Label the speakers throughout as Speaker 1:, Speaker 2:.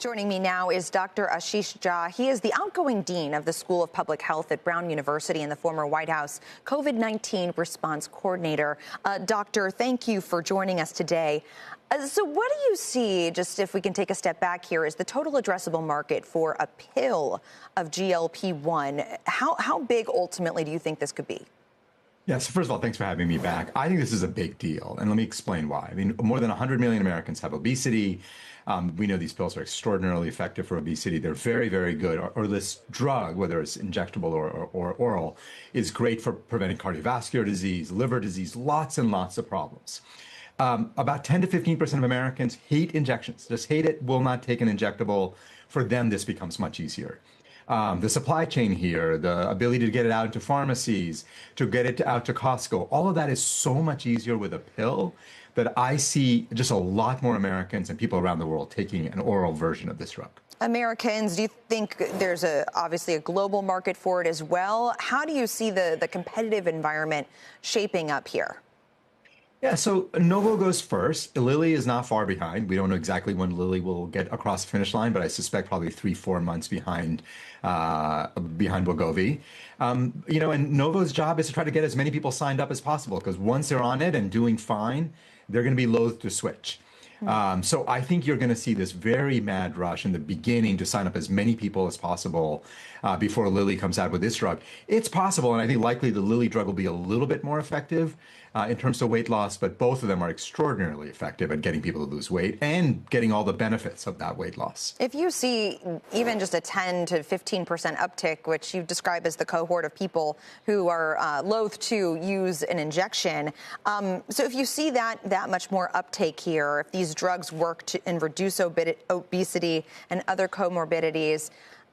Speaker 1: Joining me now is Dr. Ashish Jha. He is the outgoing dean of the School of Public Health at Brown University and the former White House COVID-19 response coordinator. Doctor, thank you for joining us today. So what do you see, just if we can take a step back here, is the total addressable market for a pill of GLP-1? How big ultimately do you think this could be?
Speaker 2: Yeah, so first of all, thanks for having me back. I think this is a big deal, and let me explain why. I mean, more than 100 million Americans have obesity. We know these pills are extraordinarily effective for obesity. They're very, very good. Or this drug, whether it's injectable or oral, is great for preventing cardiovascular disease, liver disease, lots and lots of problems. About 10 to 15% of Americans hate injections, just hate it, will not take an injectable. For them, this becomes much easier. The supply chain here, the ability to get it out into pharmacies, to get it out to Costco, all of that is so much easier with a pill that I see just a lot more Americans and people around the world taking an oral version of this drug.
Speaker 1: Americans, do you think there's obviously a global market for it as well? How do you see the competitive environment shaping up here?
Speaker 2: Yeah, so Novo goes first. Lilly is not far behind. We don't know exactly when Lilly will get across the finish line, but I suspect probably 3-4 months behind Wegovy. And Novo's job is to try to get as many people signed up as possible, because once they're on it and doing fine, they're going to be loath to switch. So I think you're going to see this very mad rush in the beginning to sign up as many people as possible before Lilly comes out with this drug. It's possible, and I think likely the Lilly drug will be a little bit more effective in terms of weight loss, but both of them are extraordinarily effective at getting people to lose weight and getting all the benefits of that weight loss.
Speaker 1: If you see even just a 10 to 15% uptick, which you describe as the cohort of people who are loath to use an injection, so if you see that much more uptake here, if these drugs work and reduce obesity and other comorbidities,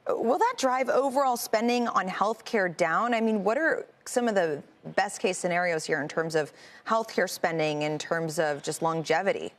Speaker 1: will that drive overall spending on healthcare down? I mean, what are some of the best case scenarios here in terms of healthcare spending, in terms of just longevity?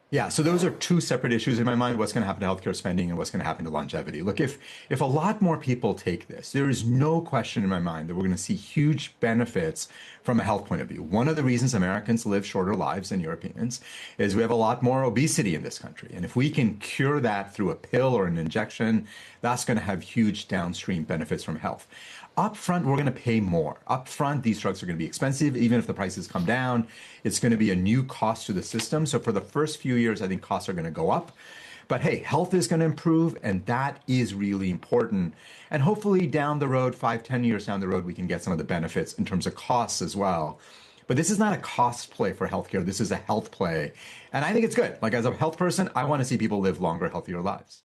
Speaker 2: Yeah, so those are two separate issues in my mind, what's going to happen to healthcare spending and what's going to happen to longevity. Look, if a lot more people take this, there is no question in my mind that we're going to see huge benefits from a health point of view. One of the reasons Americans live shorter lives than Europeans is we have a lot more obesity in this country. And if we can cure that through a pill or an injection, that's going to have huge downstream benefits from health. Up front, we're going to pay more. Up front, these drugs are going to be expensive. Even if the prices come down, it's going to be a new cost to the system. So for the first few years, I think costs are going to go up. But hey, health is going to improve, and that is really important. And hopefully down the road, 5-10 years down the road, we can get some of the benefits in terms of costs as well. But this is not a cost play for healthcare. This is a health play. And I think it's good. Like, as a health person, I want to see people live longer, healthier lives.